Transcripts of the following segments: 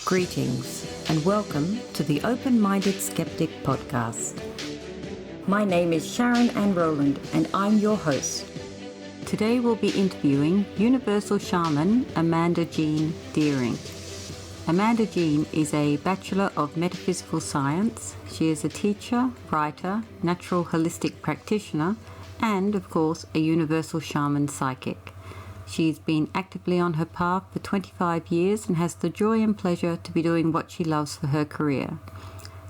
Greetings and welcome to the Open-Minded Skeptic podcast. My name is Sharon Ann Rowland and I'm your host. Today we'll be interviewing Universal Shaman Amanda Jean Deering. Amanda Jean is a Bachelor of Metaphysical Science. She is a teacher, writer, natural holistic practitioner, and of course a Universal Shaman psychic. She's been actively on her path for 25 years and has the joy and pleasure to be doing what she loves for her career.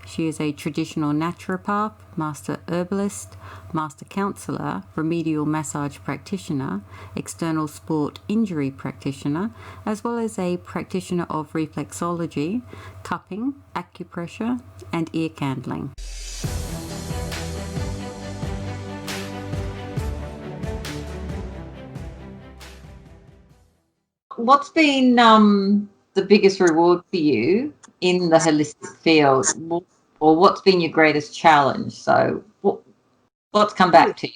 She is a traditional naturopath, master herbalist, master counsellor, remedial massage practitioner, external sport injury practitioner, as well as a practitioner of reflexology, cupping, acupressure, and ear candling. What's been the biggest reward for you in the holistic field, or what's been your greatest challenge? So, what's come back to you?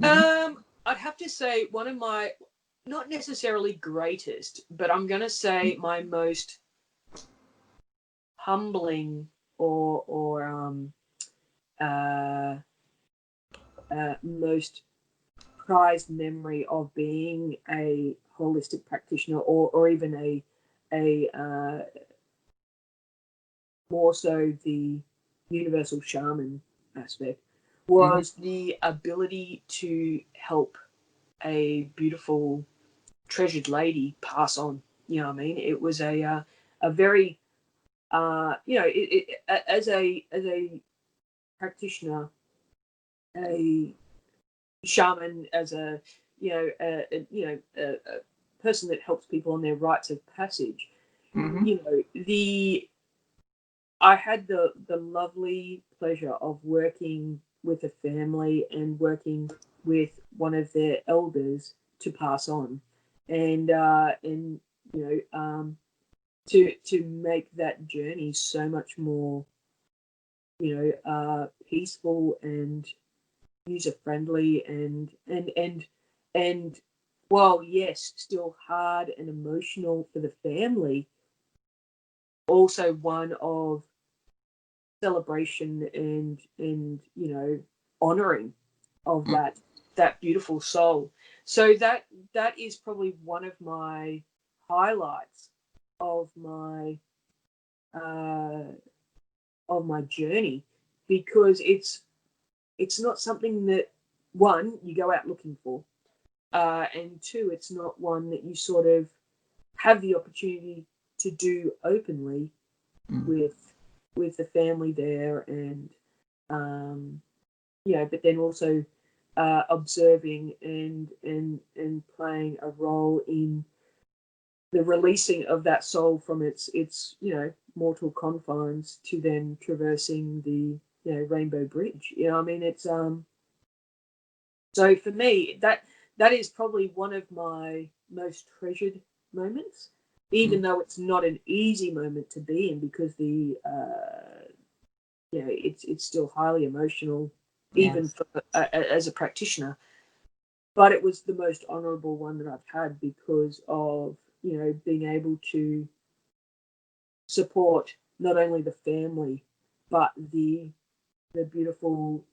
I'd have to say one of my, not necessarily greatest, but I'm going to say my most humbling or most prized memory of being a holistic practitioner, or even a more so the universal shaman aspect, was the ability to help a beautiful, treasured lady pass on. You know what I mean? It was a very as a practitioner, a shaman, as a person that helps people on their rites of passage. I had the lovely pleasure of working with a family and working with one of their elders to pass on, and to make that journey so much more peaceful and user friendly, and while yes, still hard and emotional for the family, also one of celebration and honoring of that beautiful soul. So that is probably one of my highlights of my journey, because it's not something that, one, you go out looking for, and two, it's not one that you sort of have the opportunity to do openly with the family there, and but then also observing and playing a role in the releasing of that soul from its mortal confines to then traversing the Rainbow Bridge. I mean, it's so for me that is probably one of my most treasured moments, even though it's not an easy moment to be in, because the it's still highly emotional, even for as a practitioner. But it was the most honourable one that I've had, because of being able to support not only the family but the beautiful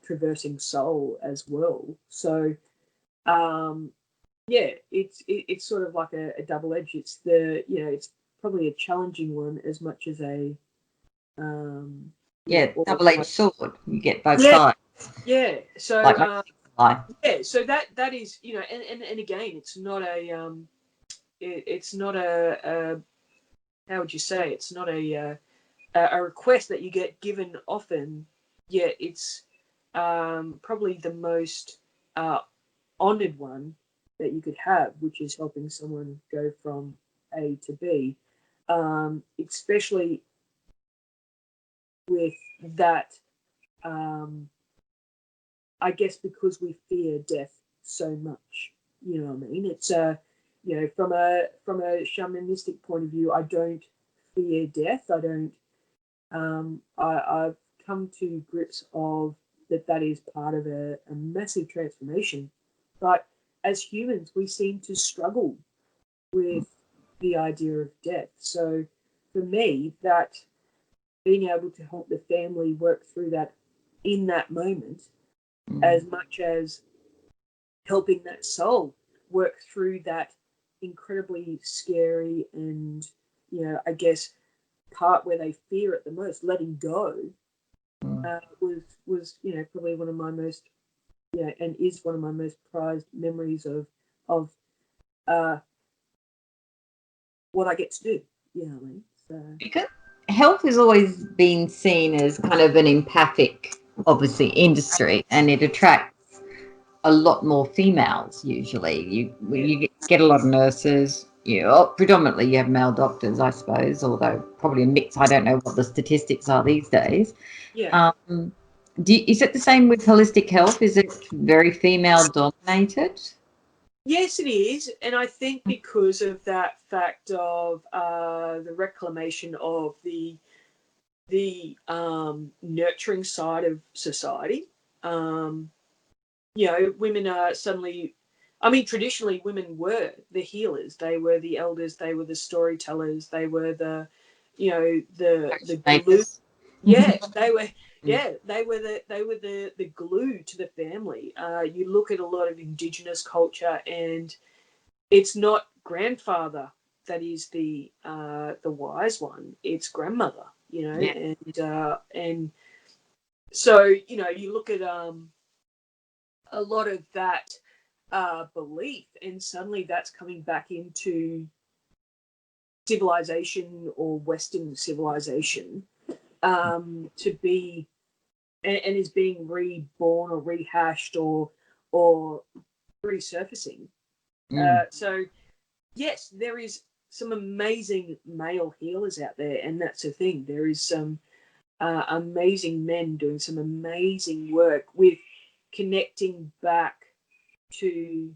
traversing soul as well. So it's sort of like a double edge. It's it's probably a challenging one as much as a double-edged sword. You get both sides. Yeah. So so that is and again, it's not a it's not a how would you say, it's not a request that you get given often, yet it's probably the most honored one that you could have, which is helping someone go from A to B, especially with that. I guess because we fear death so much, you know what I mean? It's from a shamanistic point of view, I don't fear death. I don't. I've come to grips of that is part of a massive transformation. But as humans, we seem to struggle with the idea of death. So for me, that being able to help the family work through that in that moment, as much as helping that soul work through that incredibly scary and, I guess, part where they fear it the most, letting go, was probably one of my most, and is one of my most prized memories of uh, what I get to do. You know what I mean? So Because health has always been seen as kind of an empathic, obviously, industry, and it attracts a lot more females usually. You get a lot of nurses. Predominantly you have male doctors, I suppose, although probably a mix. I don't know what the statistics are these days. yeah. Is it the same with holistic health? Is it very female dominated? Yes, it is, and I think because of that fact of the reclamation of the nurturing side of society, women are suddenly. I mean, traditionally, women were the healers. They were the elders. They were the storytellers. They were the glue. Yeah, they were. Yeah, they were the glue to the family. You look at a lot of Indigenous culture, and it's not grandfather that is the wise one. It's grandmother. Yeah. And so you look at a lot of that belief, and suddenly that's coming back into civilization or Western civilization to be and is being reborn or rehashed or resurfacing. So yes, there is some amazing male healers out there, and that's the thing. There is some amazing men doing some amazing work with connecting back to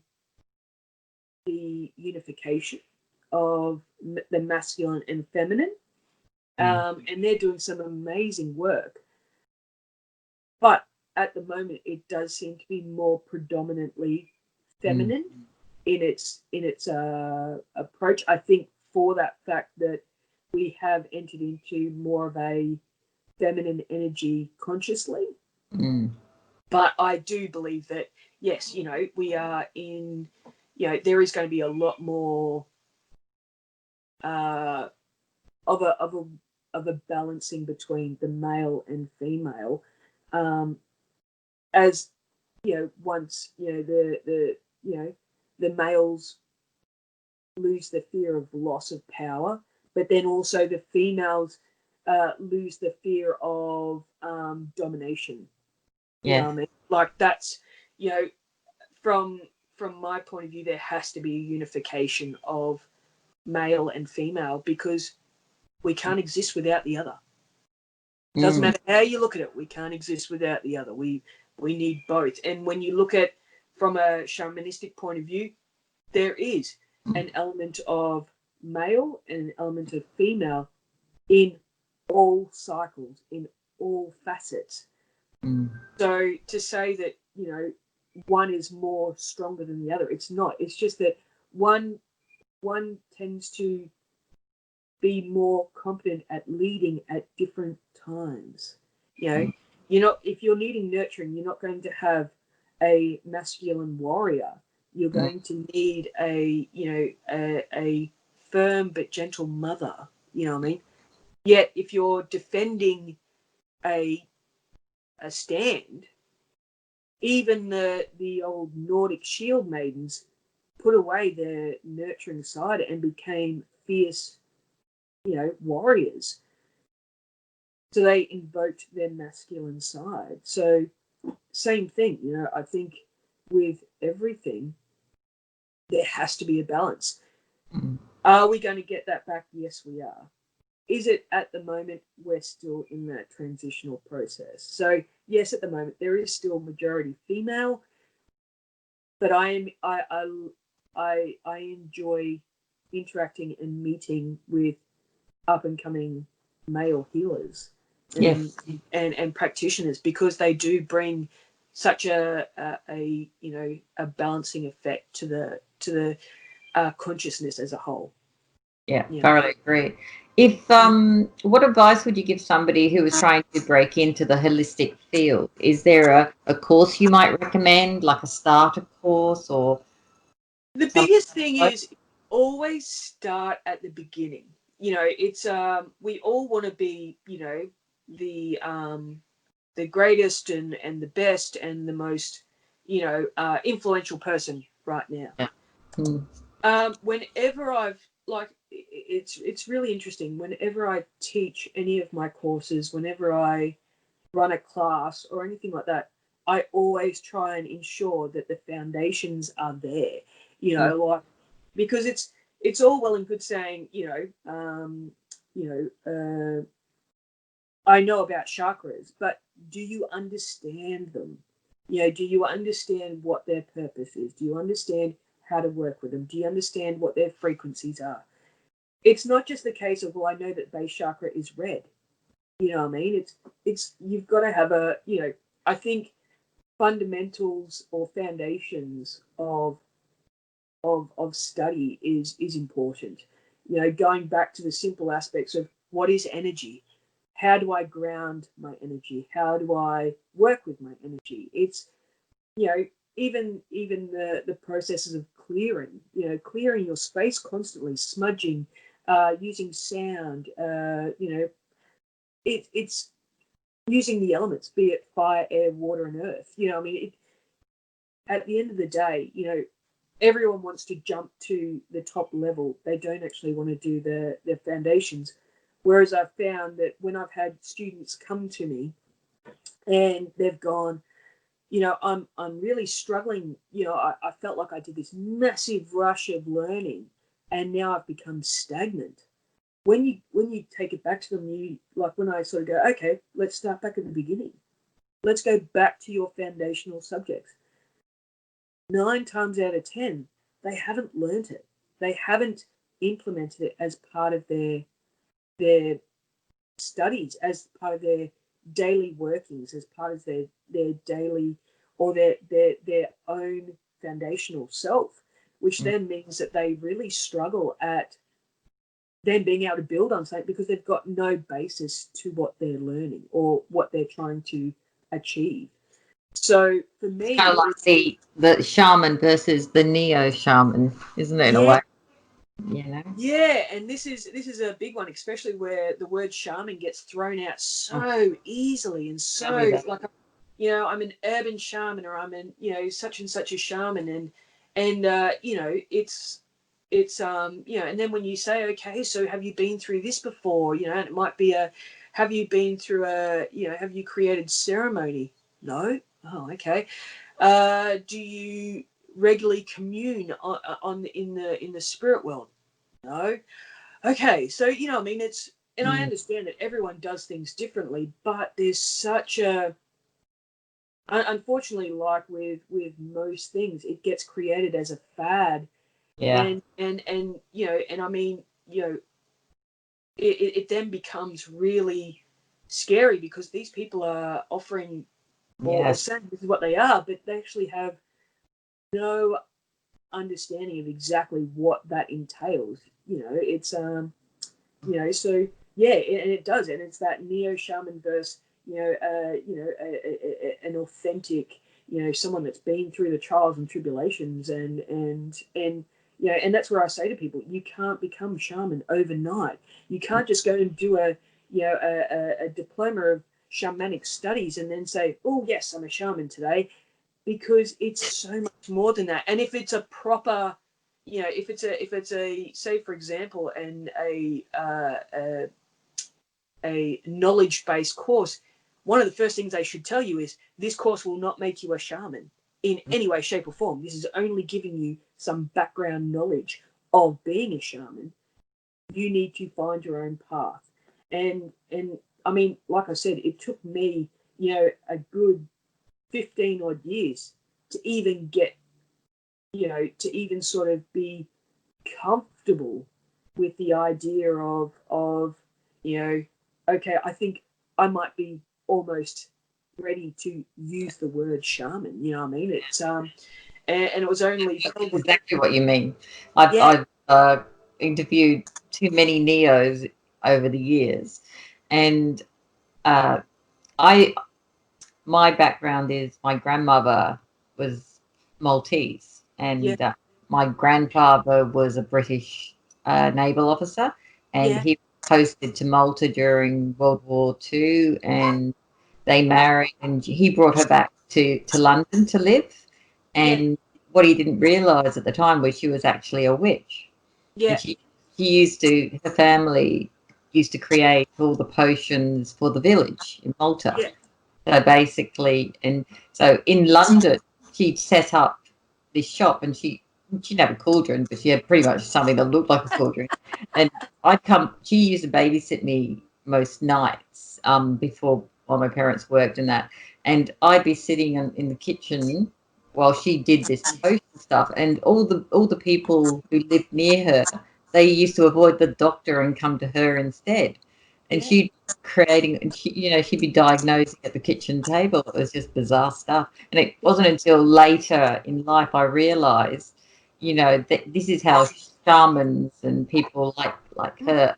the unification of the masculine and feminine, and they're doing some amazing work. But at the moment, it does seem to be more predominantly feminine in its approach. I think for that fact that we have entered into more of a feminine energy consciously. But I do believe that yes, we are in. There is going to be a lot more uh, of a balancing between the male and female, as once the males lose the fear of loss of power, but then also the females lose the fear of domination. You know what I mean? Like that's you know from my point of view, there has to be a unification of male and female because we can't exist without the other. Doesn't matter how you look at it, we can't exist without the other. We need both. And when you look at from a shamanistic point of view, there is an element of male and an element of female in all cycles, in all facets. So to say that, one is more stronger than the other, it's not. It's just that one tends to be more competent at leading at different times. If you're needing nurturing, you're not going to have a masculine warrior. You're going to need a firm but gentle mother. You know what I mean? Yet if you're defending a stand, even the old Nordic shield maidens put away their nurturing side and became fierce, warriors. So they invoked their masculine side. So same thing, I think with everything, there has to be a balance. Are we going to get that back? Yes, we are. Is it at the moment? We're still in that transitional process. So yes, at the moment there is still majority female, but I enjoy interacting and meeting with up and coming male healers and practitioners because they do bring such a balancing effect to the consciousness as a whole. Yeah, Yeah. thoroughly agree. If what advice would you give somebody who is trying to break into the holistic field? Is there a course you might recommend, like a starter course or The something biggest thing like is always start at the beginning. It's we all want to be, the greatest and the best and the most, influential person right now. that? Mm. Whenever I've like, it's really interesting. Whenever I teach any of my courses, whenever I run a class or anything like that, I always try and ensure that the foundations are there. Like, because it's all well and good saying, I know about chakras, but do you understand them? Do you understand what their purpose is? Do you understand how to work with them? Do you understand what their frequencies are? It's not just the case of, well, I know that base chakra is red. You know what I mean? It's you've got to have I think fundamentals or foundations of study is important. Going back to the simple aspects of what is energy, how do I ground my energy, how do I work with my energy. It's even the processes of clearing, clearing your space constantly, smudging, using sound, it's using the elements, be it fire, air, water, and earth. At the end of the day, everyone wants to jump to the top level. They don't actually want to do their foundations. Whereas I've found that when I've had students come to me and they've gone, I'm really struggling. I felt like I did this massive rush of learning, and now I've become stagnant. When you take it back to them, you like when I sort of go, okay, let's start back at the beginning. Let's go back to your foundational subjects. 9 times out of 10, they haven't learned it. They haven't implemented it as part of their studies, as part of their daily workings, as part of their daily or their own foundational self, which then means that they really struggle at then being able to build on something because they've got no basis to what they're learning or what they're trying to achieve. So for me, Kind of like the shaman versus the neo shaman, isn't it, in a yeah, way? yeah, and this is a big one, especially where the word shaman gets thrown out so easily and Tell me so that. like, I'm an urban shaman, or I'm an such and such a shaman, and it's and then when you say, okay, so have you been through this before, and it might be have you been through have you created ceremony? No. Oh, okay. Do you regularly commune on in the spirit world? No. Okay, so I mean, and I understand that everyone does things differently, but there's such a, unfortunately, like with most things, it gets created as a fad, Yeah. and I mean, it then becomes really scary because these people are offering or Yes. saying this is what they are, but they actually have no understanding of exactly what that entails. It's so yeah, and it does, and it's that neo shaman versus an authentic, someone that's been through the trials and tribulations, and and that's where I say to people, you can't become shaman overnight. You can't just go and do a diploma of shamanic studies and then say, oh yes, I'm a shaman today, because it's so much more than that. And if it's a proper, if it's a say for example, and a knowledge based course, one of the first things they should tell you is this course will not make you a shaman in any way, shape, or form. This is only giving you some background knowledge of being a shaman. You need to find your own path. And I mean, like I said, it took me, a good 15 odd years to even get, to even sort of be comfortable with the idea of okay, I think I might be almost ready to use the word shaman. You know what I mean? It's and it was only That's probably exactly what you mean. yeah, I've interviewed too many neos over the years, and uh, I my background is my grandmother was Maltese, Yeah. and my grandfather was a British naval officer, and Yeah. he was posted to Malta during World War II, and they married, and he brought her back to London to live. Yeah. And what he didn't realise at the time was she was actually a witch, and Yeah. she used to her family used to create all the potions for the village in Malta. Yeah. So basically, and so in London, she'd set up this shop, and she'd have a cauldron, but she had pretty much something that looked like a cauldron. And I'd come. She used to babysit me most nights, before while my parents worked and that, and I'd be sitting in the kitchen while she did this potion stuff, and all the people who lived near her, they used to avoid the doctor and come to her instead, and Yeah. she creating, and she'd be diagnosing at the kitchen table. It was just bizarre stuff, and it wasn't until later in life I realized, that this is how shamans and people like her,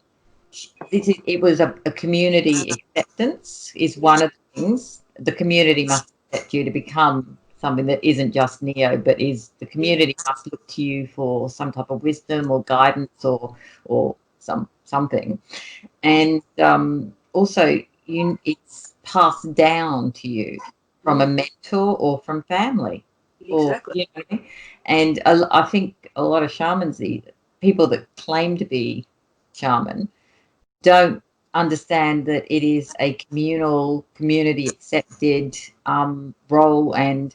it was a community acceptance is one of the things. The community must accept you to become something that isn't just neo, but is the Yeah. community must look to you for some type of wisdom or guidance or something. And also it's passed down to you from a Mm. mentor or from family, or Exactly. and I think a lot of shamans, the people that claim to be shaman, don't understand that it is a community accepted role. And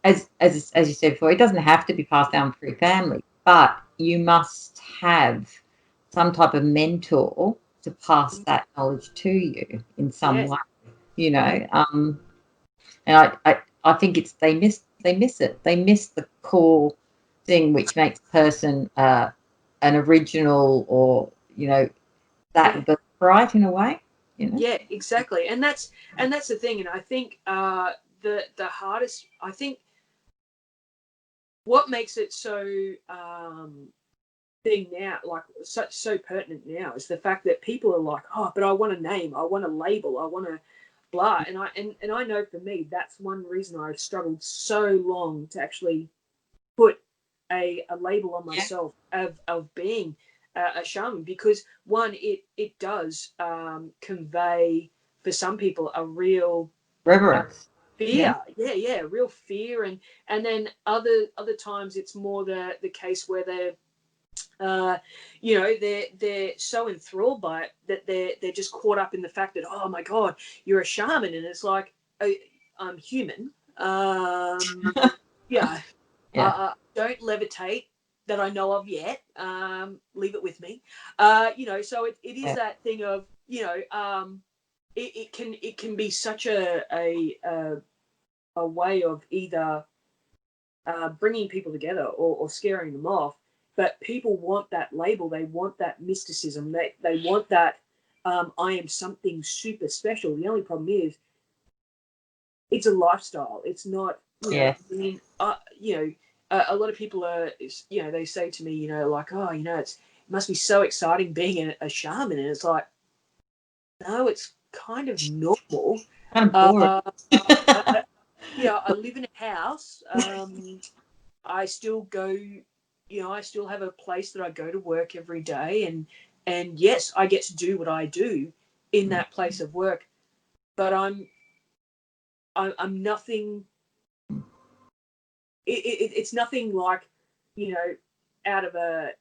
as you said before, it doesn't have to be passed down through family, but you must have some type of mentor to pass that knowledge to you in some Yeah. way, Yeah. and I think it's they miss it. They miss the core thing which makes a person an original, or Yeah. that birthright in a way. Yeah, exactly. And that's the thing. And I think the hardest, I think what makes it so thing now, like so pertinent now, is the fact that people are like, oh, but I want a name, I want a label, I want to blah. And I know for me that's one reason I've struggled so long to actually put a label on Yeah. myself of being a shaman, because one, it does convey for some people a real Reverence. Yeah. fear. Yeah, yeah, real fear. And then other times it's more the case where they're so enthralled by it that they're just caught up in the fact that, oh my god, you're a shaman. And it's like, I'm human. Yeah. Yeah. Don't levitate that I know of yet. Leave it with me. So it is Yeah. that thing of, it can be such a way of either bringing people together or scaring them off. But people want that label. They want that mysticism. They want that, I am something super special. The only problem is it's a lifestyle. It's not, Yeah. I mean, a lot of people are, they say to me, like, oh, it must be so exciting being a shaman. And it's like, no, it's kind of normal. I'm bored. Uh, I live in a house. I still go, I still have a place that I go to work every day. And yes, I get to do what I do in that place of work, but I'm nothing. It's nothing like, you know, out of a,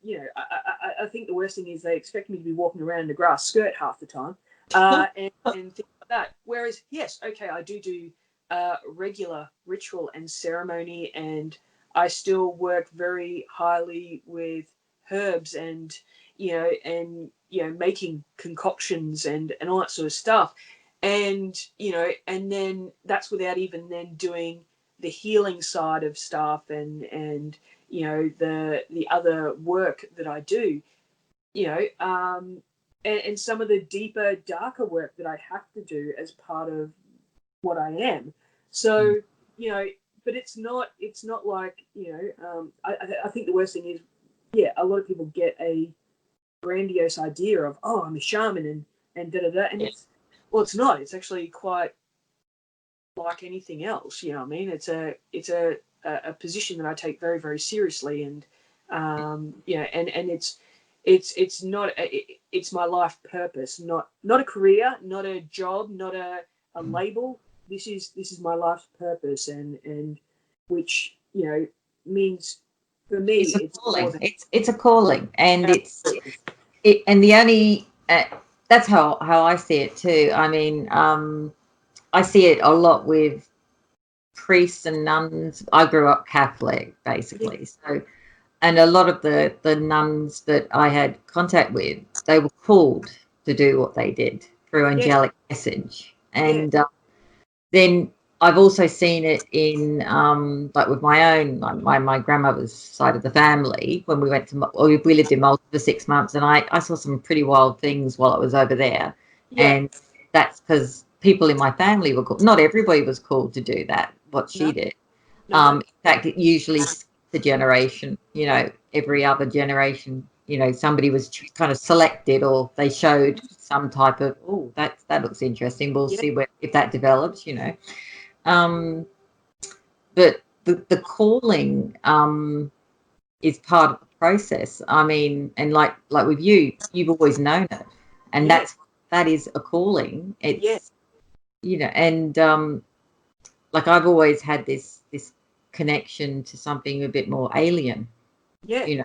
I think the worst thing is they expect me to be walking around in a grass skirt half the time, and things like that. Whereas, yes, okay, I do regular ritual and ceremony, and I still work very highly with herbs and, making concoctions and all that sort of stuff. And, and then that's without even then doing the healing side of stuff and the other work that I do, and some of the deeper, darker work that I have to do as part of what I am. So, but it's not like, I think the worst thing is, yeah, a lot of people get grandiose idea of, oh, I'm a shaman and da da da, and it's not. It's actually quite like anything else. You know what I mean? It's a position that I take very, very seriously, and and it's not it's my life purpose, not a career, not a job, not a label. This is my life purpose, and which means for me It's a it's more calling. than It's a calling, and absolutely. and the only that's how I see it too. I mean, I see it a lot with priests and nuns. I grew up Catholic, Yeah, basically, so and a lot of the nuns that I had contact with, they were called to do what they did through yeah, angelic message, yeah, and then I've also seen it in like with my own like my grandmother's side of the family when we went to we lived in Malta for 6 months, and I saw some pretty wild things while I was over there, yeah. and that's because people in my family were called. Not everybody was called to do that what she No, did. no, In fact, it usually the generation, every other generation, somebody was kind of selected or they showed some type of, oh, that looks interesting. We'll yeah, see if that develops. Um, but the calling is part of the process. I mean, and like with you, you've always known it, and yeah, that is a calling. yeah, It's and like I've always had this connection to something a bit more alien, yeah, you know,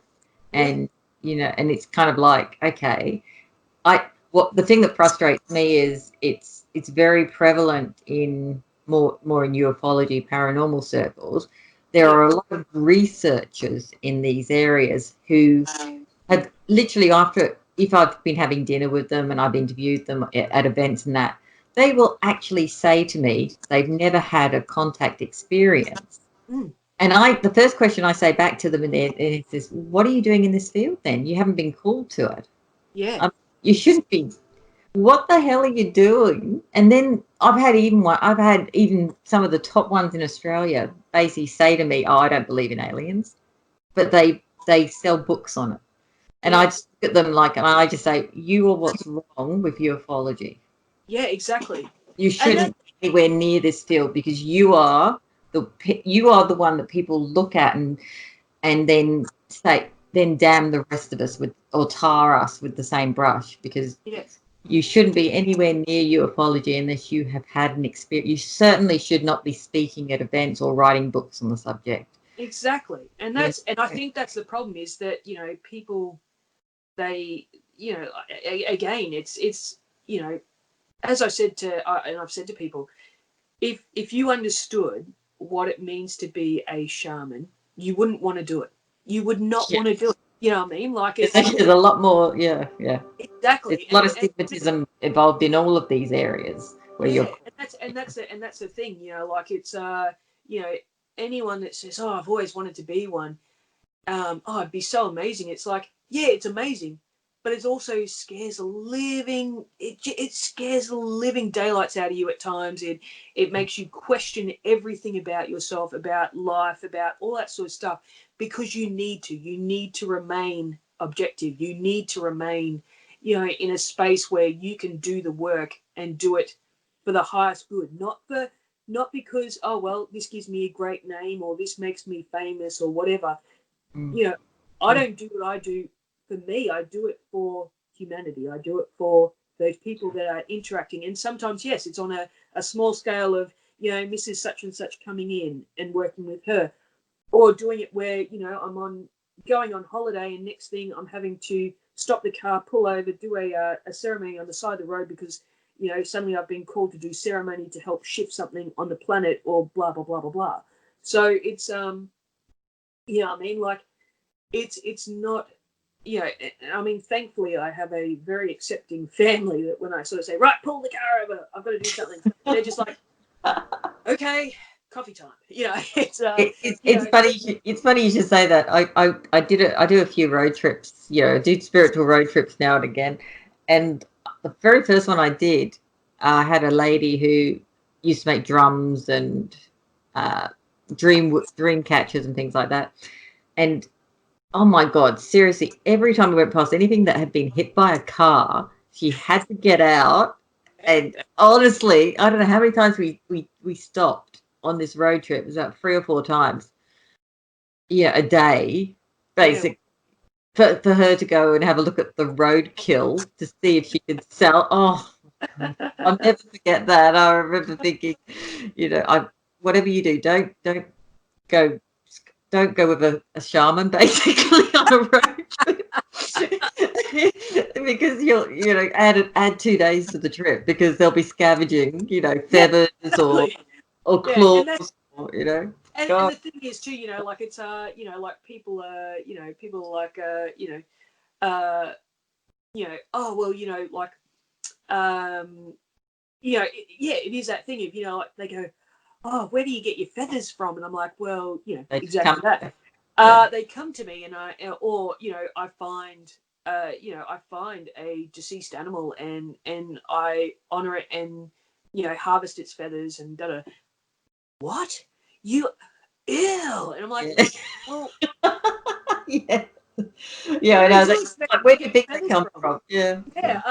yeah, and and it's kind of like, okay, what the thing that frustrates me is it's very prevalent in more in ufology paranormal circles. There yeah, are a lot of researchers in these areas who have literally, after, if I've been having dinner with them and I've interviewed them at events and that, they will actually say to me they've never had a contact experience. mm, And the first question I say back to them is, what are you doing in this field then? You haven't been called to it. yeah, Um, you shouldn't be. What the hell are you doing? And then I've had even some of the top ones in Australia basically say to me, oh, I don't believe in aliens, but they sell books on it. And yeah, I just look at them like, and I just say, you are what's wrong with ufology. yeah, exactly. You And that, shouldn't be anywhere near this field because you are the one that people look at and then say, then damn the rest of us with, or tar us with the same brush, because yeah, you shouldn't be anywhere near ufology unless you have had an experience. You certainly should not be speaking at events or writing books on the subject. exactly. And Yes. that's, and I think that's the problem is that, people, they, again, it's, as I said and I've said to people, if you understood what it means to be a shaman, you wouldn't want to do it. You would not Yeah. want to do it. You know what I mean? Like There's a lot more. Yeah. Yeah. There's exactly. a lot of And stigmatism involved in all of these areas where yeah, you're. and that's the thing. Like it's you know, anyone that says, "Oh, I've always wanted to be one," oh, it'd be so amazing. It's like, yeah, it's amazing, but it also scares the living. It scares the living daylights out of you at times. It makes you question everything about yourself, about life, about all that sort of stuff, because you need to remain objective. You need to remain, in a space where you can do the work and do it for the highest good, not because, oh well, this gives me a great name or this makes me famous or whatever. Mm, you know, I don't do what I do for me. I do it for humanity. I do it for those people that are interacting. And sometimes, yes, it's on a small scale of, Mrs. Such and Such coming in and working with her, or doing it where, I'm going on holiday and next thing I'm having to stop the car, pull over, do a ceremony on the side of the road because, suddenly I've been called to do ceremony to help shift something on the planet or blah, blah, blah, blah, blah. So it's, I mean, like, it's not, I mean, thankfully I have a very accepting family that when I sort of say, right, pull the car over, I've got to do something, they're just like, okay, coffee time. It's it's funny. It's funny you should say that. I did it. I do a few road trips. I do spiritual road trips now and again. And the very first one I did, I had a lady who used to make drums and uh, dream catchers and things like that. And Oh my God, seriously, every time we went past anything that had been hit by a car, she had to get out. And honestly, I don't know how many times we stopped on this road trip. It was about 3 or 4 times. Yeah, a day, Yeah. basically, for her to go and have a look at the roadkill to see if she could sell. Oh, God, I'll never forget that. I remember thinking, I whatever you do, don't go don't go with a shaman basically on a road trip because you'll add 2 days to the trip because they'll be scavenging Yeah, feathers exactly. or Yeah, and claws that's and God. the thing is too, like it's like people people are like uh oh well, like um yeah, it is that thing of like they go, oh, where do you get your feathers from? And I'm like, well, They just exactly come. that. Yeah. They come to me, and or I find, I find a deceased animal, and I honor it, and harvest its feathers, and da. What you ew? And I'm like, Yeah. well, Yeah. Yeah, I where know. did you expect Like, to where do get you your think they feathers come from? from? Yeah. Yeah. Yeah,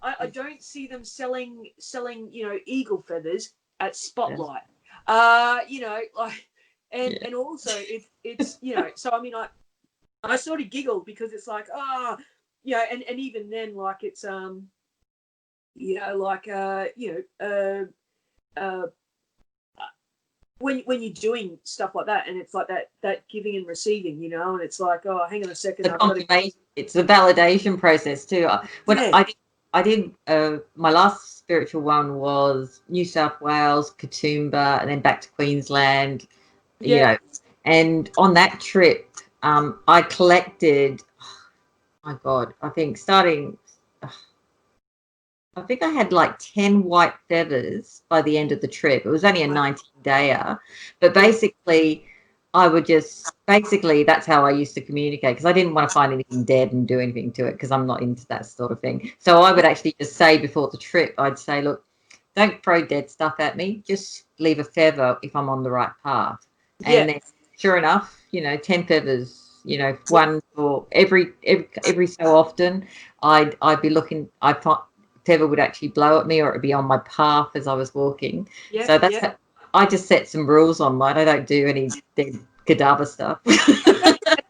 I don't see them selling eagle feathers at Yeah. Spotlight. Like, and also it's so I mean I sort of giggled because it's like and even then like it's like when you're doing stuff like that, and it's like that giving and receiving, and it's like, oh, hang on a second, The I've got to. confirmation, it's the validation process too. When Yeah, I did my last spiritual one was New South Wales, Katoomba, and then back to Queensland, you yeah, know, and on that trip, I collected, oh my God, I think I had like 10 white feathers by the end of the trip. It was only a wow, 19-dayer, but yeah, basically, that's how I used to communicate because I didn't want to find anything dead and do anything to it because I'm not into that sort of thing. So I would actually just say before the trip, I'd say, look, don't throw dead stuff at me. Just leave a feather if I'm on the right path. yeah, And then, sure enough, 10 feathers. One for every so often. I'd be looking. I find feather would actually blow at me, or it would be on my path as I was walking. yeah, So yeah. I just set some rules on mine. I don't do any dead cadaver stuff.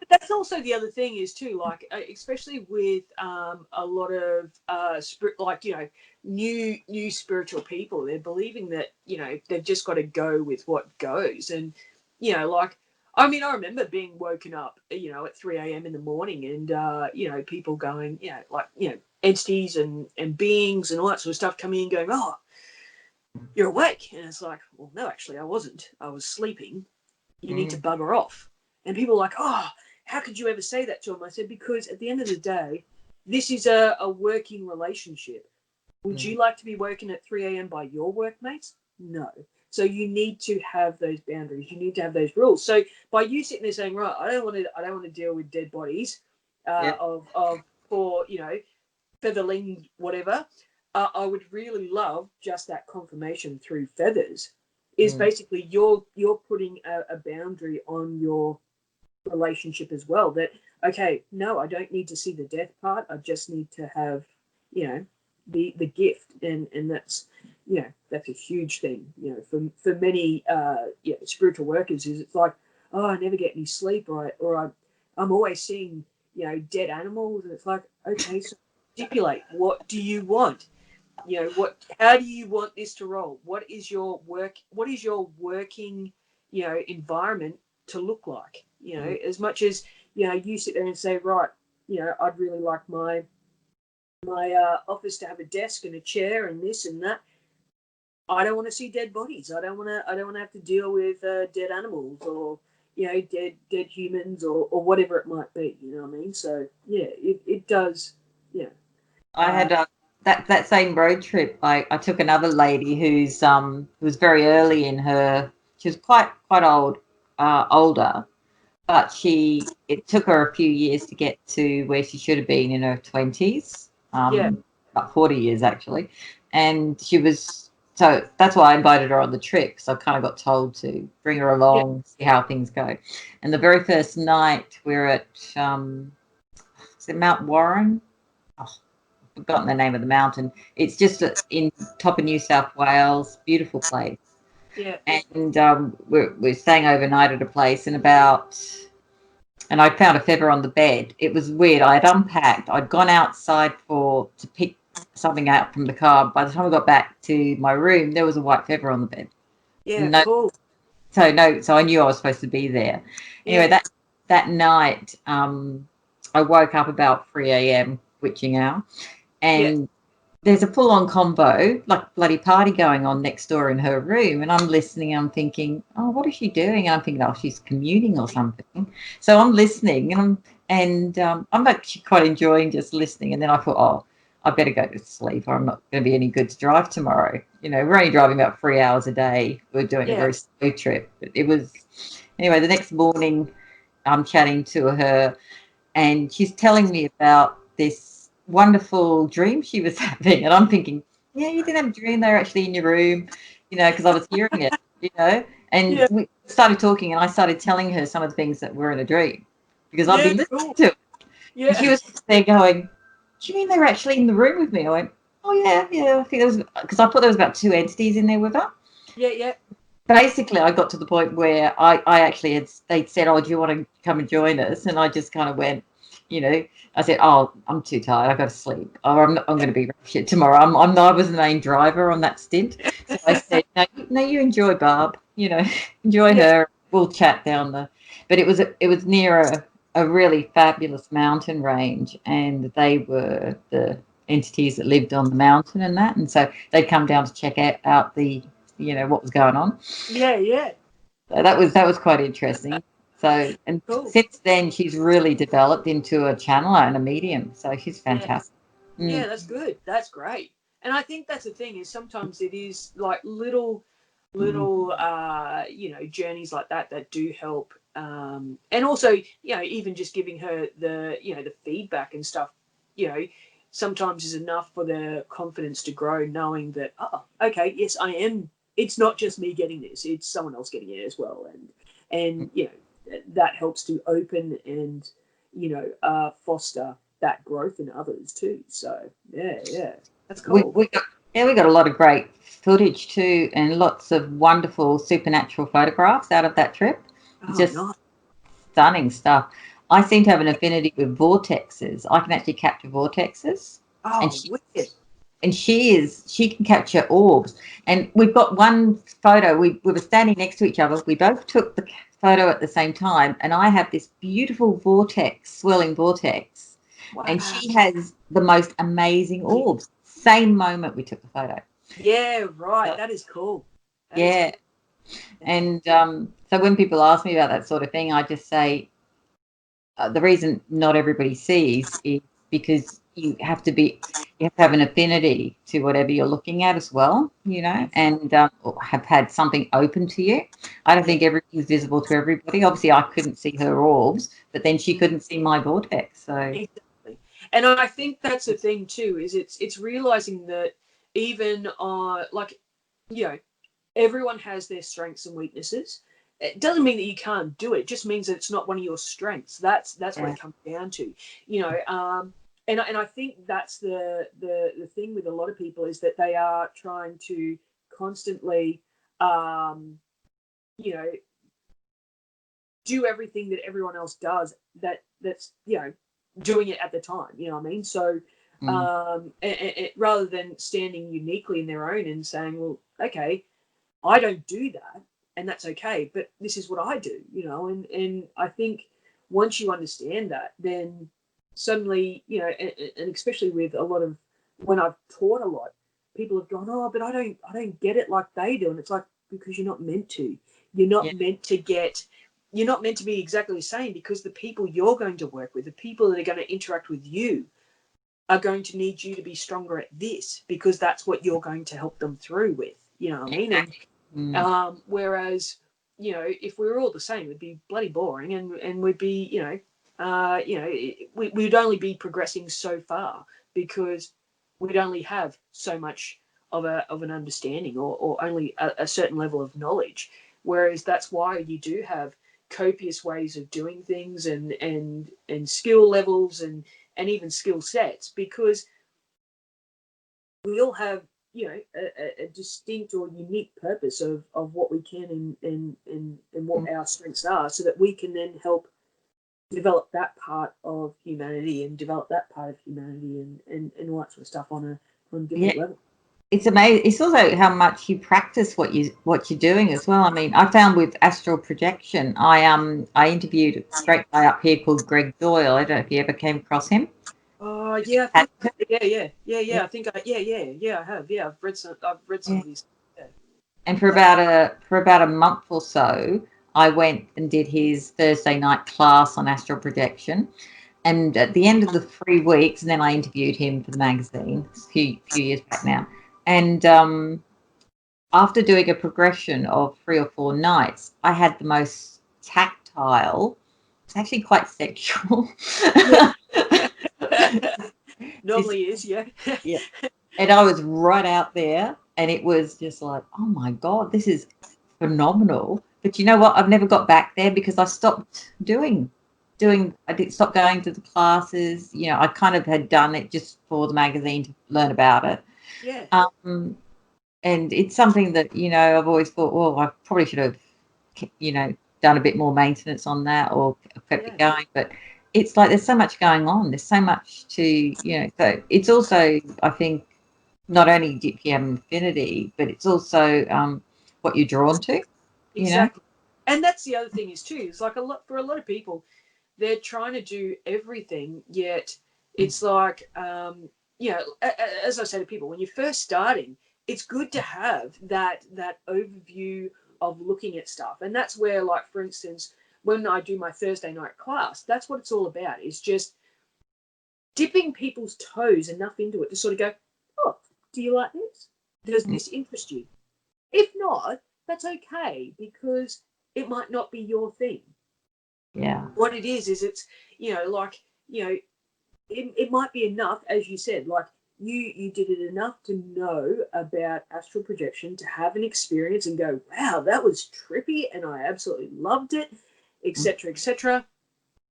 That's also the other thing is too, like especially with a lot of like new spiritual people, they're believing that they've just got to go with what goes, and like I mean I remember being woken up at 3 a.m. in the morning, and people going like entities and beings and all that sort of stuff coming in going, oh, you're awake, and it's like, well, no, actually I wasn't, I was sleeping, you need to Mm, bugger off. And people are like, oh, how could you ever say that to him? I said, because at the end of the day, this is a working relationship. Would mm, you like to be woken at 3 a.m. by your workmates? No. So you need to have those boundaries. You need to have those rules. So by you sitting there saying, right, I don't want to deal with dead bodies yeah. of for featherling whatever. I would really love just that confirmation through feathers. Is Mm, basically you're putting a boundary on your relationship as well. That okay, no, I don't need to see the death part. I just need to have the gift, and that's a huge thing. For many spiritual workers, is it's like, oh, I never get any sleep, I'm always seeing dead animals, and it's like, okay, so stipulate, what do you want? How do you want this to roll? What is your working environment to look like? mm. As much as you sit there and say, right, I'd really like my office to have a desk and a chair and this and that. I don't want to see dead bodies. I don't want to have to deal with dead animals, or dead humans, or whatever it might be. You know what I mean? So yeah, it does. Yeah. I Uh, had that same road trip. I took another lady who was very early in her. She was quite older, but it took her a few years to get to where she should have been in her 20s, yeah. about 40 years actually, and she was so that's why I invited her on the trip, because I kind of got told to bring her Yeah. along, see how things go. And the very first night we're at is it Mount Warren? Oh, I've forgotten the name of the mountain. It's just in top of New South Wales, beautiful place. Yeah. And we're staying overnight at a place, and I found a feather on the bed. It was weird. I had unpacked. I'd gone outside to pick something out from the car. By the time I got back to my room, there was a white feather on the bed. Yeah. No, Cool. so I knew I was supposed to be there. Anyway, Yeah. that night, I woke up about 3 a.m. witching hour, Yeah. and there's a full-on combo, like bloody party going on next door in her room, and I'm listening. I'm thinking, oh, what is she doing? And I'm thinking, oh, she's communing or something. So I'm listening, I'm actually quite enjoying just listening. And then I thought, oh, I better go to sleep, or I'm not going to be any good to drive tomorrow. You know, we're only driving about 3 hours a day. We're doing a Yeah. very slow trip. But it was anyway. The next morning, I'm chatting to her, and she's telling me about this wonderful dream she was having, and I'm thinking, yeah, you didn't have a dream, they were actually in your room, you know, because I was hearing it, you know. And Yeah. we started talking, and I started telling her some of the things that were in a dream, because I've Yeah. been listening Cool. to it. And she Yeah. was there going, do you mean they were actually in the room with me? I went, oh yeah, I think there was, because I thought there was about two entities in there with her. Yeah. Yeah. Basically, I got to the point where I actually they'd said, oh, do you want to come and join us? And I just kind of went, you know, I said, oh, I'm too tired, I got to sleep, or I'm going to be shit tomorrow. I was the main driver on that stint. So I said, no, you enjoy Barb, you know, enjoy Yeah. her, we'll chat down but it was near a really fabulous mountain range, and they were the entities that lived on the mountain and so they'd come down to check out the, you know, what was going on. Yeah. Yeah. So that was quite interesting. So, and Cool. since then, she's really developed into a channeler and a medium. So she's Yeah. fantastic. Yeah. Mm. That's good. That's great. And I think that's the thing is sometimes it is like little Mm. journeys like that that do help. And also, even just giving her the feedback and stuff, sometimes is enough for the confidence to grow, knowing that, oh, okay, yes, I am. It's not just me getting this; it's someone else getting it as well, and that helps to open and foster that growth in others too. So yeah, that's We cool. we got we got a lot of great footage too, and lots of wonderful supernatural photographs out of that trip. Oh, Just nice. stunning stuff. I seem to have an affinity with vortexes. I can actually capture vortexes, and Oh, wicked. she can capture orbs. And we've got one photo. We were standing next to each other. We both took the photo at the same time, and I have this beautiful vortex, swirling vortex, and Wow. she has the most amazing orbs. Same moment we took the photo. Yeah, right. So, That is cool. That is yeah, cool. Yeah. and so when people ask me about that sort of thing, I just say the reason not everybody sees is because you have to have an affinity to whatever you're looking at as well, you know, and or have had something open to you. I don't think everything's visible to everybody. Obviously, I couldn't see her orbs, but then she couldn't see my vortex. So Exactly. And I think that's the thing too, is it's realizing that even everyone has their strengths and weaknesses. It doesn't mean that you can't do it. It just means that it's not one of your strengths. That's what yeah, it comes down to. And I think that's the thing with a lot of people is that they are trying to constantly um, you know do everything that everyone else does that's doing it at the time, you know what I mean? So mm, rather than standing uniquely in their own and saying, well, okay, I don't do that, and that's okay, but this is what I do, and I think once you understand that, then suddenly, and especially with a lot of when I've taught a lot, people have gone, oh, but I don't get it like they do, and it's like, because you're not meant to. You're yeah, not meant to get. You're not meant to be exactly the same, because the people you're going to work with, the people that are going to interact with you, are going to need you to be stronger at this, because that's what you're going to help them through with. You know what I mean? And exactly. Mm, whereas, if we were all the same, it'd be bloody boring, and we'd be, we'd only be progressing so far, because we'd only have so much of an understanding, or only a certain level of knowledge. Whereas that's why you do have copious ways of doing things, and skill levels, and even skill sets, because we all have, you know, a distinct or unique purpose of what we can, and what our strengths are, so that we can then help develop that part of humanity, and develop that part of humanity, and all that sort of stuff on a different level. It's amazing. It's also how much you practice what you're doing as well. I mean, I found with astral projection, I interviewed a great guy up here called Greg Doyle. I don't know if you ever came across him. Oh yeah, I think, yeah. I think I have. Yeah, I've read some of these. Yeah. And for about a month or so, I went and did his Thursday night class on astral projection. And at the end of the 3 weeks, and then I interviewed him for the magazine a few years back now. And after doing a progression of 3 or 4 nights, I had the most tactile. It's actually quite sexual. Yeah. Normally is, yeah. Yeah. And I was right out there, and it was just like, oh my God, this is phenomenal. But you know what? I've never got back there because I stopped I did stop going to the classes. You know, I kind of had done it just for the magazine to learn about it. Yeah. And it's something that, you know, I've always thought, well, I probably should have, you know, done a bit more maintenance on that, or kept it going. But it's like there's so much going on. There's so much to, you know, so it's also, I think, not only do you have an affinity, but it's also what you're drawn to. Exactly. You know? And that's the other thing is too, it's like for a lot of people, they're trying to do everything, yet it's like, you know, as I say to people, when you're first starting, it's good to have that overview of looking at stuff. And that's where, like, for instance, when I do my Thursday night class, that's what it's all about, is just dipping people's toes enough into it to sort of go, oh, do you like this? Does this interest you? If not, that's okay, because it might not be your thing. Yeah. What it is it's, you know, like, you know, it might be enough, as you said, like you did it enough to know about astral projection, to have an experience and go, wow, that was trippy and I absolutely loved it, etc., etc.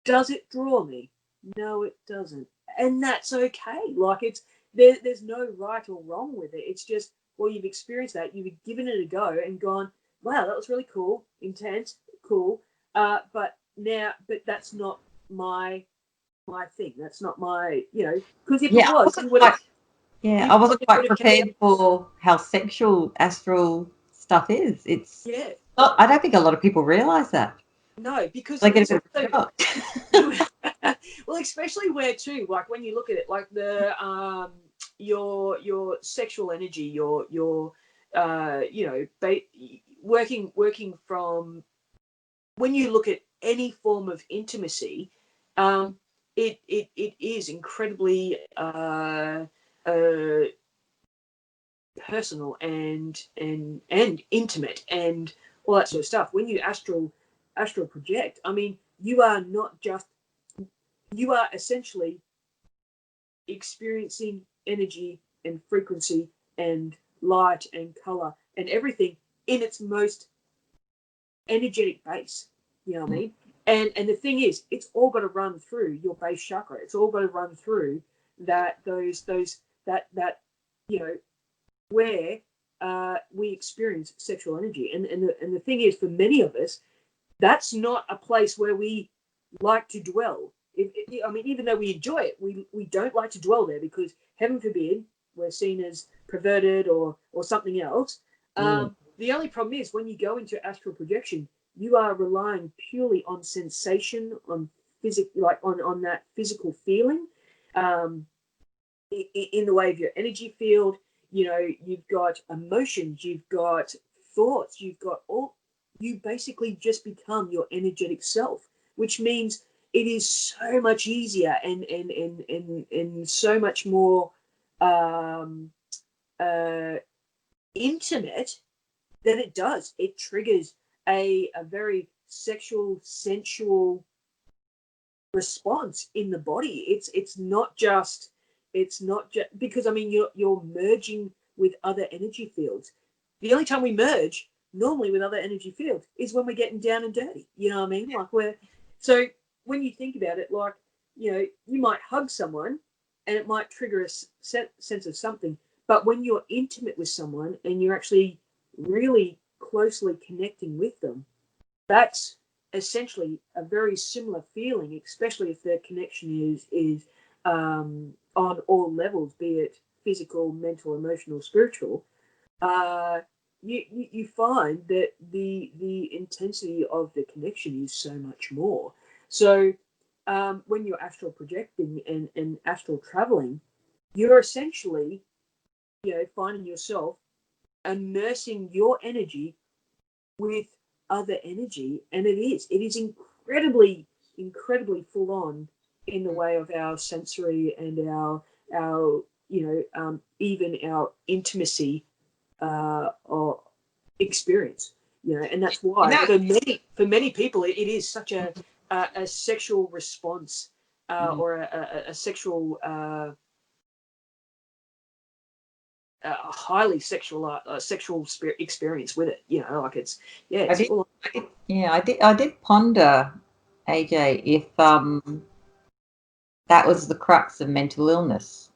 Does it draw me? No, it doesn't. And that's okay. Like, it's there's no right or wrong with it. It's just, well, you've experienced that, you've given it a go and gone, wow, that was really cool, intense, cool. But that's not my thing. That's not my, you know, because if it was, you would have. I wasn't quite prepared for how sexual astral stuff is. It's I don't think a lot of people realise that. No, because they get a bit of a well, especially where too, like when you look at it, like the your sexual energy, your you know, working from, when you look at any form of intimacy, it is incredibly personal and intimate and all that sort of stuff. When you astral project, I mean, you are essentially experiencing energy and frequency and light and color and everything in its most energetic base. You know what I mean? And the thing is, it's all got to run through your base chakra. It's all got to run through that you know, where we experience sexual energy. And the thing is, for many of us, that's not a place where we like to dwell. I mean, even though we enjoy it, we don't like to dwell there, because heaven forbid we're seen as perverted or something else. The only problem is, when you go into astral projection, you are relying purely on sensation, on on that physical feeling, in the way of your energy field. You know, you've got emotions, you've got thoughts, you've got you basically just become your energetic self, which means it is so much easier and so much more intimate that it does. It triggers a very sexual, sensual response in the body. It's not just because, I mean, you're merging with other energy fields. The only time we merge normally with other energy fields is when we're getting down and dirty. You know what I mean? So when you think about it, like, you might hug someone and it might trigger a sense of something. But when you're intimate with someone and you're actually really closely connecting with them, that's essentially a very similar feeling, especially if the connection is on all levels, be it physical, mental, emotional, spiritual. You find that the intensity of the connection is so much more. So when you're astral projecting and astral traveling, you're essentially, finding yourself immersing your energy with other energy, and it is incredibly full on in the way of our sensory and our even our intimacy or experience, and that's why for many people it is such a sexual response or a sexual a highly sexual experience with it. Like it's I did ponder, AJ, if that was the crux of mental illness,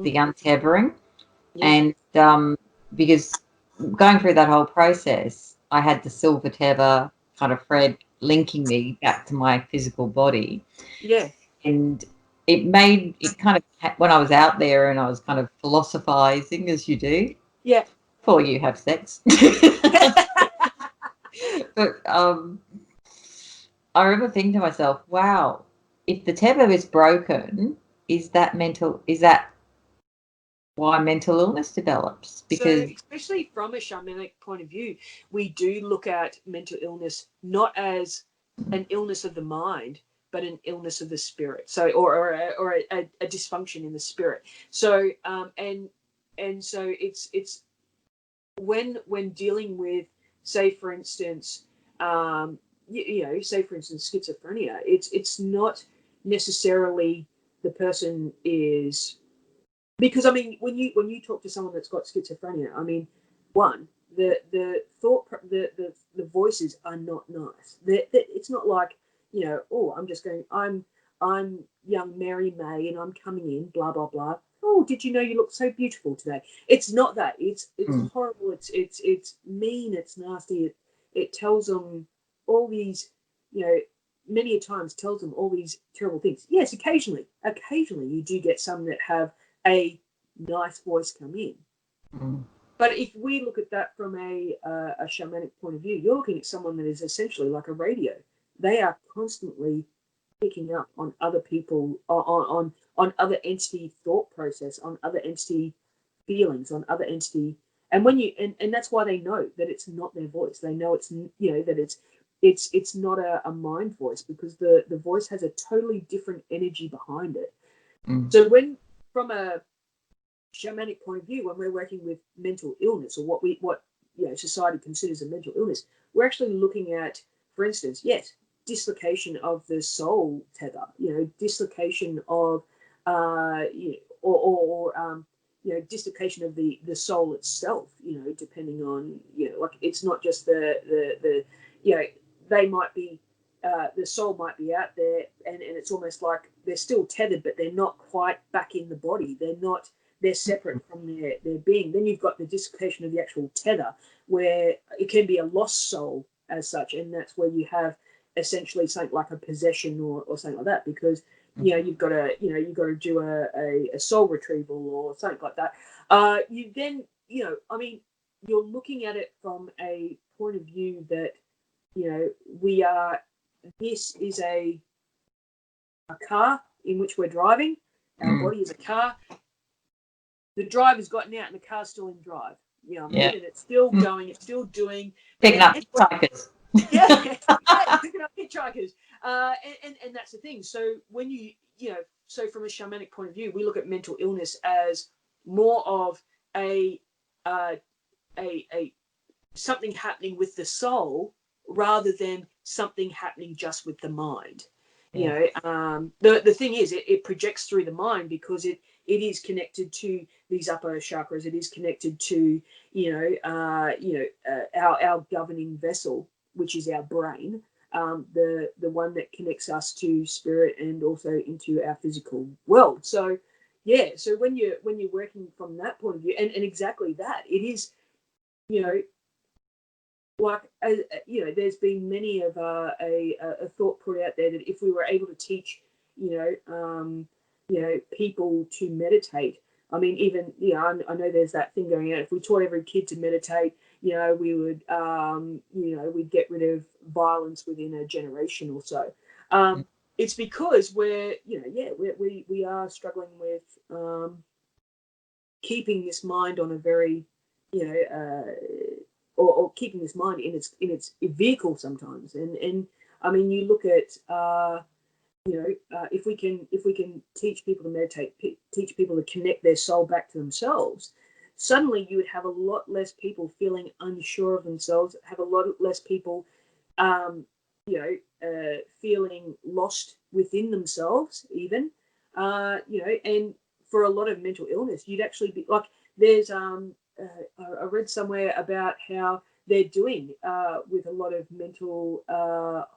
the untethering. And because going through that whole process, I had the silver tether kind of thread linking me back to my physical body. Yeah. And it made it kind of, when I was out there and I was kind of philosophizing, as you do. Yeah. Before you have sex. But I remember thinking to myself, wow, if the tether is broken, is that why mental illness develops? Because so, especially from a shamanic point of view, we do look at mental illness not as an illness of the mind, but an illness of the spirit. So, or a dysfunction in the spirit. So, and so it's when dealing with, say for instance, say for instance schizophrenia, it's not necessarily the person is. Because I mean, when you talk to someone that's got schizophrenia, I mean, the thought, the voices are not nice. It's not like, oh, I'm young Mary May and I'm coming in, blah blah blah. Oh, did you know you look so beautiful today? It's not that. It's horrible. It's mean. It's nasty. It tells them all these, many a times tells them all these terrible things. Yes, occasionally you do get some that have a nice voice come in. But if we look at that from a shamanic point of view, you're looking at someone that is essentially like a radio. They are constantly picking up on other people, on other entity thought process, on other entity feelings, on other entity. And when you and that's why they know that it's not their voice. They know it's that it's not a mind voice, because the voice has a totally different energy behind it. So when, from a shamanic point of view, when we're working with mental illness, or what society considers a mental illness, we're actually looking at, for instance, yes, dislocation of the soul tether, dislocation of dislocation of the soul itself, depending on, like, it's not just the they might be the soul might be out there, and it's almost like they're still tethered, but they're not quite back in the body. They're separate from their being. Then you've got the dislocation of the actual tether, where it can be a lost soul as such, and that's where you have essentially something like a possession or something like that, because you've got to do a soul retrieval or something like that. You then I mean, you're looking at it from a point of view that this is a car in which we're driving. Our body is a car. The driver's gotten out and the car's still in drive. And it's still going, it's still doing. Picking up hitchhikers. Picking up hitchhikers. And that's the thing. So when so from a shamanic point of view, we look at mental illness as more of a something happening with the soul, rather than something happening just with the mind. The thing is, it projects through the mind, because it is connected to these upper chakras. It is connected to, our governing vessel, which is our brain, the one that connects us to spirit and also into our physical world. So, yeah. So when you're working from that point of view, and exactly that, it is, like, there's been many of a thought put out there that if we were able to teach, people to meditate. I mean, even, I know there's that thing going out. If we taught every kid to meditate, we would, we'd get rid of violence within a generation or so. It's because we are struggling with keeping this mind on a very, or keeping this mind in its vehicle sometimes. And I mean, you look at, if we can teach people to meditate, teach people to connect their soul back to themselves, suddenly you would have a lot less people feeling unsure of themselves, have a lot less people, feeling lost within themselves even, and for a lot of mental illness, you'd actually be like, there's, I read somewhere about how they're doing with a lot of mental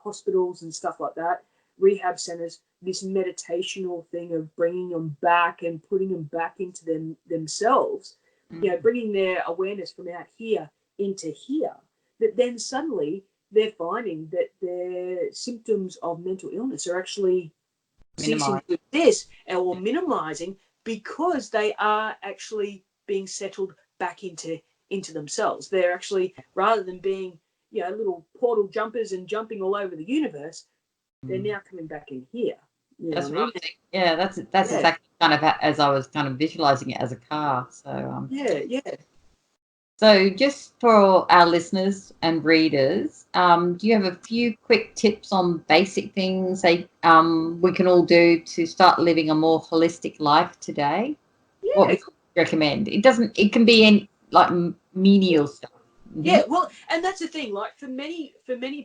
hospitals and stuff like that, rehab centers, this meditational thing of bringing them back and putting them back into themselves, bringing their awareness from out here into here, that then suddenly they're finding that their symptoms of mental illness are actually ceasing to exist or minimizing, because they are actually being settled back into themselves. They're actually, rather than being, little portal jumpers and jumping all over the universe, they're now coming back in here. That's what I'm thinking. Yeah, that's exactly kind of as I was kind of visualizing it as a car. So So just for our listeners and readers, do you have a few quick tips on basic things we can all do to start living a more holistic life today? Yeah. What would you recommend? It can be in like menial stuff. Mm-hmm. Yeah, well, and that's the thing. Like for many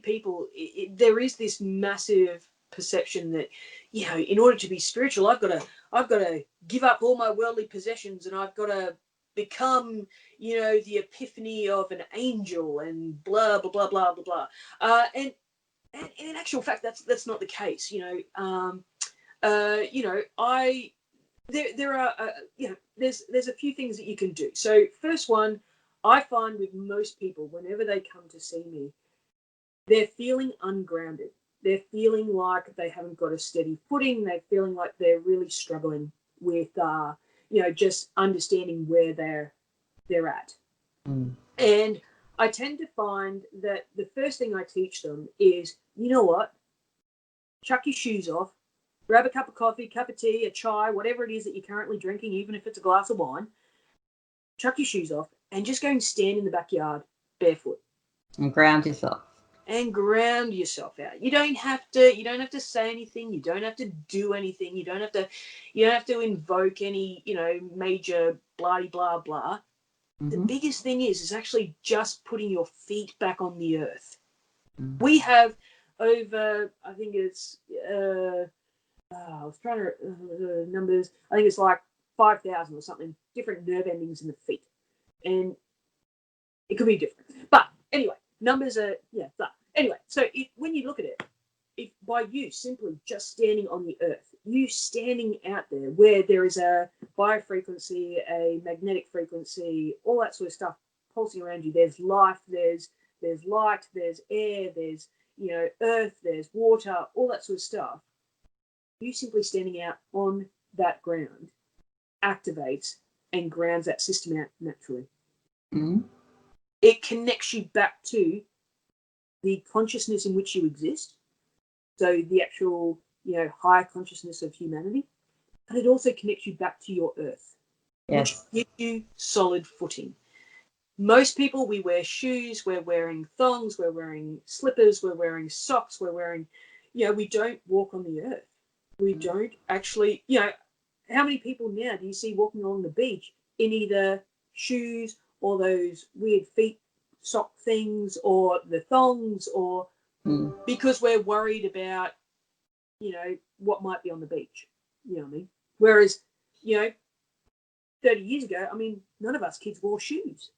people, there is this massive perception that, in order to be spiritual, I've got to give up all my worldly possessions, and I've got to become, the epiphany of an angel, and blah blah blah blah blah blah. And in actual fact, that's not the case. There are there's a few things that you can do. So first one, I find with most people, whenever they come to see me, they're feeling ungrounded. They're feeling like they haven't got a steady footing. They're feeling like they're really struggling with, just understanding where they're at. And I tend to find that the first thing I teach them is, you know what? Chuck your shoes off, grab a cup of coffee, cup of tea, a chai, whatever it is that you're currently drinking, even if it's a glass of wine. Chuck your shoes off and just go and stand in the backyard barefoot. And ground yourself. And ground yourself out. You don't have to say anything. You don't have to do anything. You don't have to invoke any, major blah blah blah. Mm-hmm. The biggest thing is actually just putting your feet back on the earth. Mm-hmm. We have over, I think it's I was trying to numbers. I think it's like 5,000 or something different nerve endings in the feet, and it could be different. But anyway, numbers are But anyway, so when you look at it, if by you simply just standing on the earth, you standing out there where there is a biofrequency, a magnetic frequency, all that sort of stuff pulsing around you. There's life. There's light. There's air. There's earth. There's water. All that sort of stuff. You simply standing out on that ground activates and grounds that system out naturally. Mm-hmm. It connects you back to the consciousness in which you exist, so the actual, higher consciousness of humanity, but it also connects you back to your earth, which gives you solid footing. Most people, we wear shoes, we're wearing thongs, we're wearing slippers, we're wearing socks, we're wearing, we don't walk on the earth. We don't actually, how many people now do you see walking along the beach in either shoes or those weird feet sock things or the thongs, or because we're worried about, what might be on the beach, you know what I mean? Whereas, 30 years ago, I mean, none of us kids wore shoes.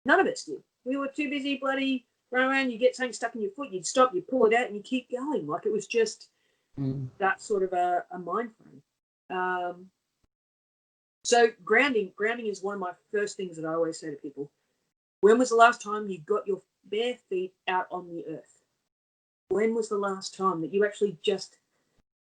None of us did. We were too busy bloody running around. You get something stuck in your foot, you'd stop, you'd pull it out, and you keep going. Like, it was just that sort of a mind frame. So grounding is one of my first things that I always say to people. When was the last time you got your bare feet out on the earth? When was the last time that you actually just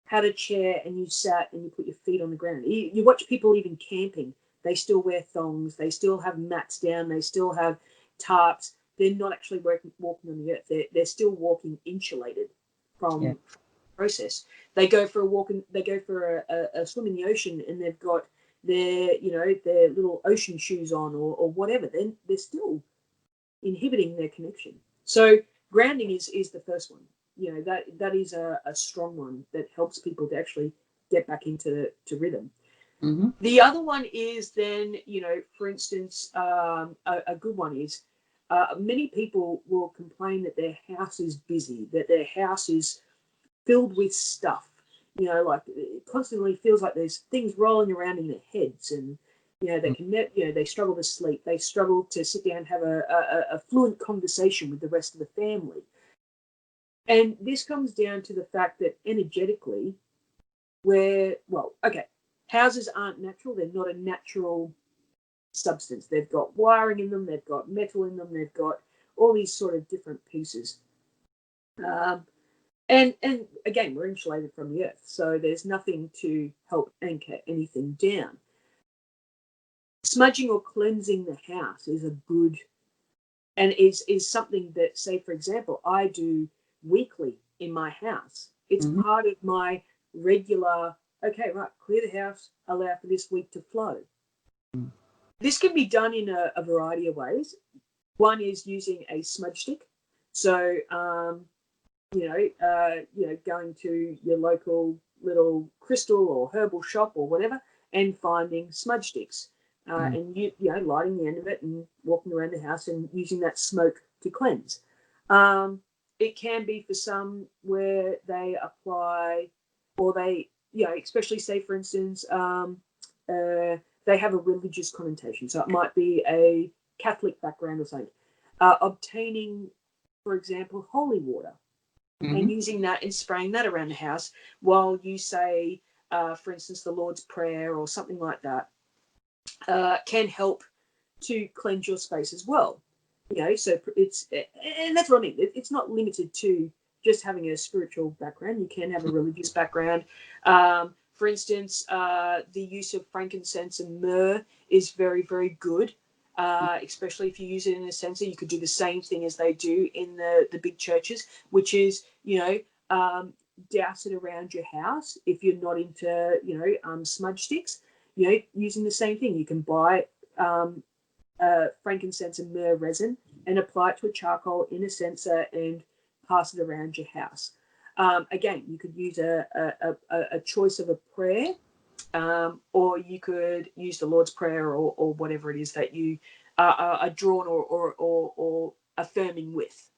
had a chair and you sat and you put your feet on the ground? You watch people even camping. They still wear thongs. They still have mats down. They still have tarps. They're not actually walking on the earth. They're still walking insulated from the process. They go for a walk and they go for a swim in the ocean, and they've got their little ocean shoes on or whatever. Then they're still inhibiting their connection. So grounding is the first one. That is a strong one that helps people to actually get back into rhythm. Mm-hmm. The other one is then, for instance, a good one is many people will complain that their house is busy, that their house is filled with stuff. Like it constantly feels like there's things rolling around in their heads, and they struggle to sleep. They struggle to sit down and have a fluent conversation with the rest of the family. And this comes down to the fact that energetically, houses aren't natural. They're not a natural substance. They've got wiring in them. They've got metal in them. They've got all these sort of different pieces. And again, we're insulated from the earth, so there's nothing to help anchor anything down. Smudging or cleansing the house is a good, and is something that, say, for example, I do weekly in my house. It's part of my regular, okay, right, clear the house, allow for this week to flow. This can be done in a variety of ways. One is using a smudge stick. So, going to your local little crystal or herbal shop or whatever and finding smudge sticks. And lighting the end of it and walking around the house and using that smoke to cleanse. It can be for some where they apply, or they, especially say, for instance, they have a religious connotation. So it might be a Catholic background or something. Obtaining, for example, holy water and using that and spraying that around the house while you say, for instance, the Lord's Prayer or something like that. Can help to cleanse your space as well. So it's, and that's what I mean. It's not limited to just having a spiritual background. You can have a religious background. For instance, the use of frankincense and myrrh is very, very good, especially if you use it in a censer. You could do the same thing as they do in the big churches, which is, douse it around your house if you're not into, smudge sticks. Using the same thing. You can buy frankincense and myrrh resin and apply it to a charcoal in a censer and pass it around your house. Again, you could use a choice of a prayer, or you could use the Lord's Prayer or whatever it is that you are drawn or affirming with.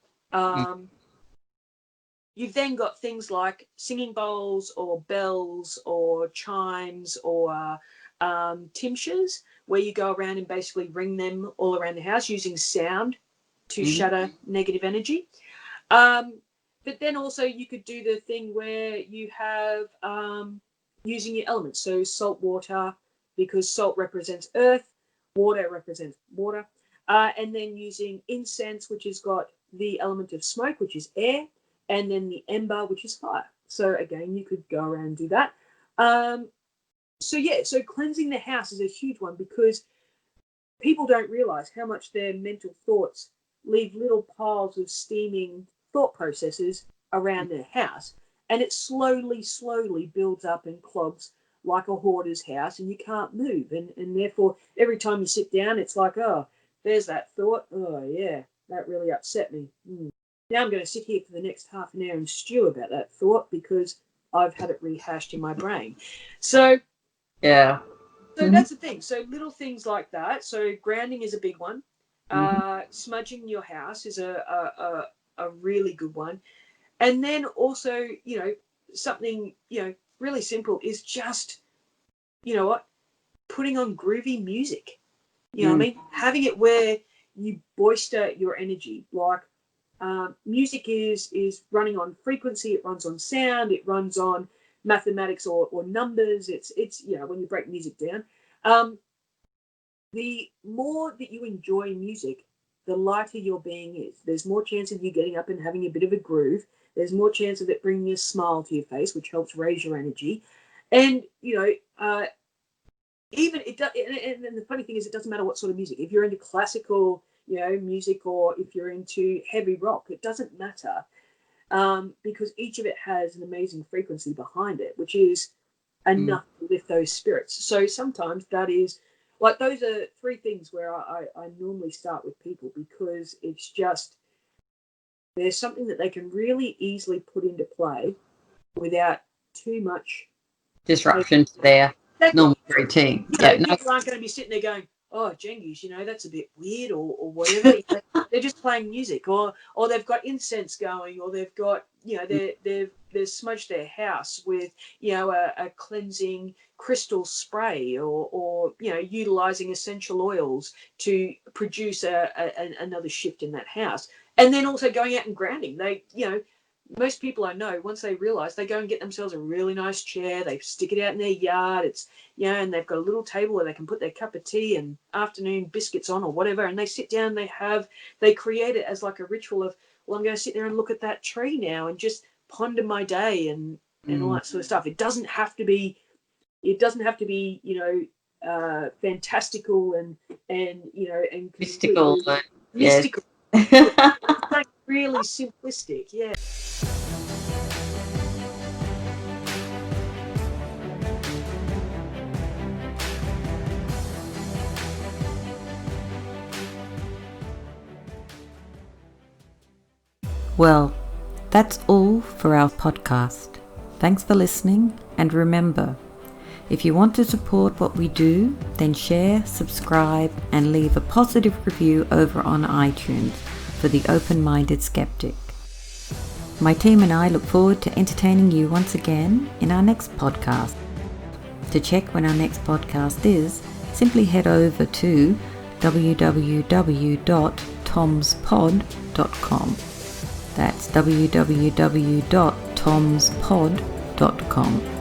You've then got things like singing bowls or bells or chimes or tinctures, where you go around and basically ring them all around the house using sound to shatter negative energy. But then also you could do the thing where you have using your elements. So salt water, because salt represents earth, water represents water. And then using incense, which has got the element of smoke, which is air, and then the ember, which is fire. So again, you could go around and do that. So cleansing the house is a huge one, because people don't realize how much their mental thoughts leave little piles of steaming thought processes around their house. And it slowly builds up and clogs like a hoarder's house, and you can't move. And therefore, every time you sit down, it's like, oh, there's that thought. Oh, yeah, that really upset me. Now I'm going to sit here for the next half an hour and stew about that thought because I've had it rehashed in my brain. So that's the thing. So little things like that. So grounding is a big one. Smudging your house is a really good one. And then also, something, really simple is just, putting on groovy music. You know what I mean? Having it where you bolster your energy. Like music is running on frequency, it runs on sound, it runs on mathematics or numbers. It's you know, when you break music down. The more that you enjoy music, the lighter your being is. There's more chance of you getting up and having a bit of a groove. There's more chance of it bringing a smile to your face, which helps raise your energy. And, you know, even it does, and the funny thing is, it doesn't matter what sort of music. If you're into classical, you know, music, or if you're into heavy rock, it doesn't matter, because each of it has an amazing frequency behind it, which is enough to lift those spirits. So sometimes that is like, those are three things where I normally start with people, because it's just, there's something that they can really easily put into play without too much disruption to their normal routine. You know, people aren't going to be sitting there going, "Oh, Genghis, you know, that's a bit weird," or whatever. You know, they're just playing music, or they've got incense going, or they've got, you know, they've smudged their house with, you know, a cleansing crystal spray, or you know, utilizing essential oils to produce another shift in that house, and then also going out and grounding. They, you know, most people I know, once they realize, they go and get themselves a really nice chair, they stick it out in their yard, it's, you know, and they've got a little table where they can put their cup of tea and afternoon biscuits on or whatever, and they sit down, they create it as like a ritual of, well, I'm going to sit there and look at that tree now and just ponder my day and all that sort of stuff. It doesn't have to be, you know, fantastical and you know, and mystical. Mystical. It's like really simplistic, yeah. Well, that's all for our podcast. Thanks for listening, and remember, if you want to support what we do, then share, subscribe, and leave a positive review over on iTunes for The Open-Minded Skeptic. My team and I look forward to entertaining you once again in our next podcast. To check when our next podcast is, simply head over to www.tomspod.com. That's www.tomspod.com.